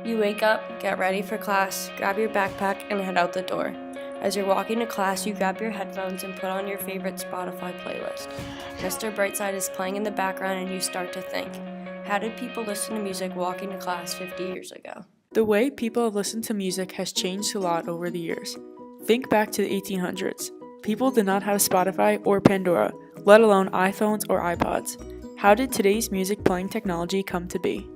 You wake up, get ready for class, grab your backpack, and head out the door. As you're walking to class, you grab your headphones and put on your favorite Spotify playlist. Mr. Brightside is playing in the background and you start to think, how did people listen to music walking to class 50 years ago? The way people have listened to music has changed a lot over the years. Think back to the 1800s. People did not have Spotify or Pandora, let alone iPhones or iPods. How did today's music playing technology come to be?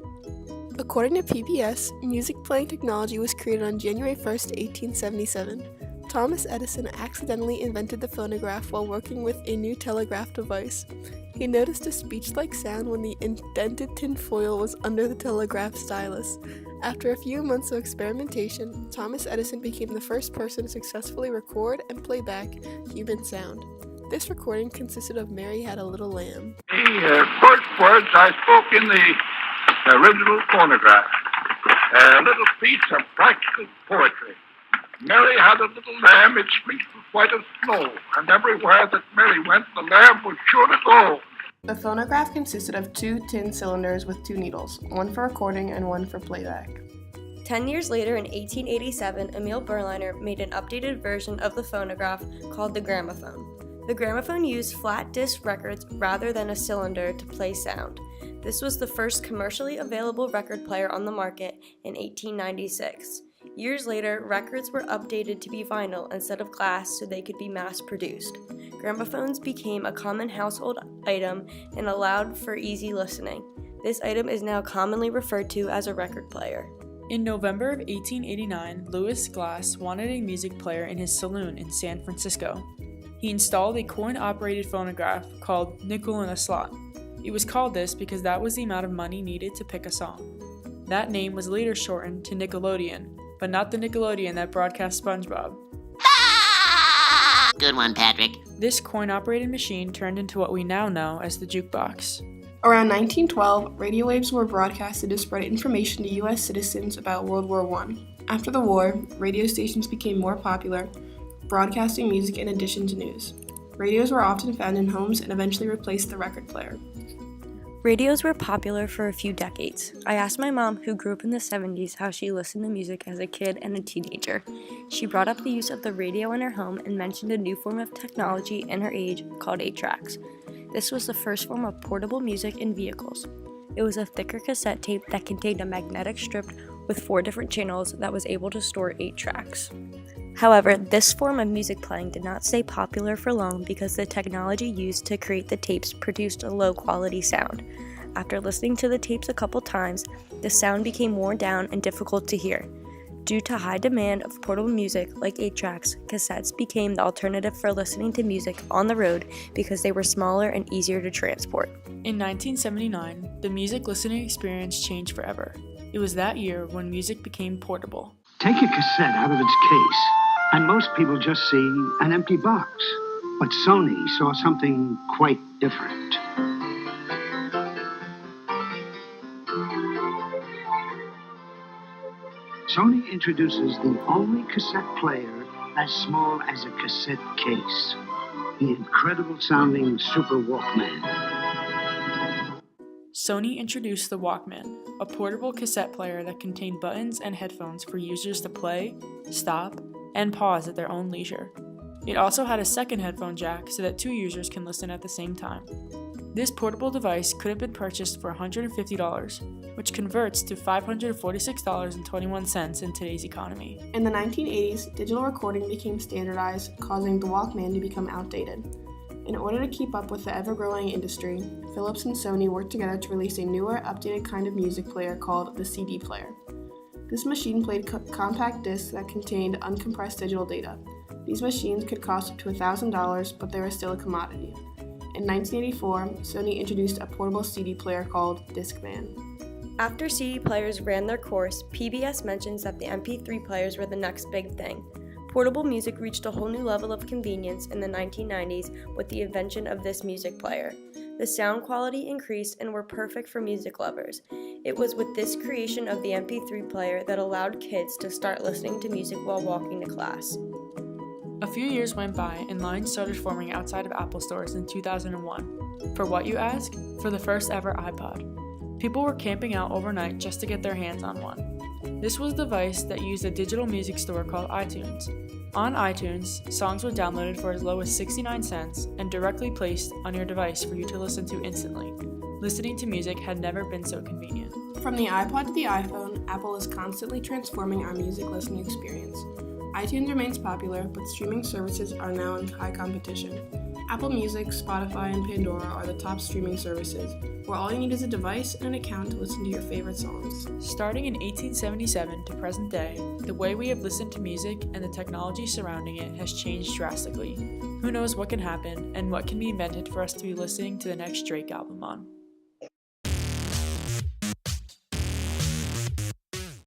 According to PBS, music playing technology was created on January 1st, 1877. Thomas Edison accidentally invented the phonograph while working with a new telegraph device. He noticed a speech-like sound when the indented tin foil was under the telegraph stylus. After a few months of experimentation, Thomas Edison became the first person to successfully record and play back human sound. This recording consisted of Mary Had a Little Lamb. The first words I spoke in the original phonograph. A little piece of practical poetry. Mary had a little lamb, its fleece was white as snow, and everywhere that Mary went, the lamb was sure to go. The phonograph consisted of two tin cylinders with two needles, one for recording and one for playback. 10 years later, in 1887, Emil Berliner made an updated version of the phonograph called the gramophone. The gramophone used flat disc records rather than a cylinder to play sound. This was the first commercially available record player on the market in 1896. Years later, records were updated to be vinyl instead of glass so they could be mass-produced. Gramophones became a common household item and allowed for easy listening. This item is now commonly referred to as a record player. In November of 1889, Louis Glass wanted a music player in his saloon in San Francisco. He installed a coin-operated phonograph called Nickel in a Slot. It was called this because that was the amount of money needed to pick a song. That name was later shortened to Nickelodeon, but not the Nickelodeon that broadcast SpongeBob. Good one, Patrick. This coin-operated machine turned into what we now know as the jukebox. Around 1912, radio waves were broadcasted to spread information to U.S. citizens about World War I. After the war, radio stations became more popular, broadcasting music in addition to news. Radios were often found in homes and eventually replaced the record player. Radios were popular for a few decades. I asked my mom, who grew up in the 70s, how she listened to music as a kid and a teenager. She brought up the use of the radio in her home and mentioned a new form of technology in her age called 8-tracks. This was the first form of portable music in vehicles. It was a thicker cassette tape that contained a magnetic strip with 4 different channels that was able to store 8 tracks. However, this form of music playing did not stay popular for long because the technology used to create the tapes produced a low-quality sound. After listening to the tapes a couple times, the sound became worn down and difficult to hear. Due to high demand of portable music like 8-tracks, cassettes became the alternative for listening to music on the road because they were smaller and easier to transport. In 1979, the music listening experience changed forever. It was that year when music became portable. Take a cassette out of its case, and most people just see an empty box. But Sony saw something quite different. Sony introduces the only cassette player as small as a cassette case, the incredible sounding Super Walkman. Sony introduced the Walkman, a portable cassette player that contained buttons and headphones for users to play, stop, and pause at their own leisure. It also had a second headphone jack so that 2 users can listen at the same time. This portable device could have been purchased for $150, which converts to $546.21 in today's economy. In the 1980s, digital recording became standardized, causing the Walkman to become outdated. In order to keep up with the ever-growing industry, Philips and Sony worked together to release a newer, updated kind of music player called the CD player. This machine played compact discs that contained uncompressed digital data. These machines could cost up to $1,000, but they were still a commodity. In 1984, Sony introduced a portable CD player called Discman. After CD players ran their course, PBS mentions that the MP3 players were the next big thing. Portable music reached a whole new level of convenience in the 1990s with the invention of this music player. The sound quality increased and were perfect for music lovers. It was with this creation of the MP3 player that allowed kids to start listening to music while walking to class. A few years went by and lines started forming outside of Apple stores in 2001. For what, you ask? For the first ever iPod. People were camping out overnight just to get their hands on one. This was a device that used a digital music store called iTunes. On iTunes, songs were downloaded for as low as 69 cents and directly placed on your device for you to listen to instantly. Listening to music had never been so convenient. From the iPod to the iPhone, Apple is constantly transforming our music listening experience. iTunes remains popular, but streaming services are now in high competition. Apple Music, Spotify, and Pandora are the top streaming services, where all you need is a device and an account to listen to your favorite songs. Starting in 1877 to present day, the way we have listened to music and the technology surrounding it has changed drastically. Who knows what can happen and what can be invented for us to be listening to the next Drake album on.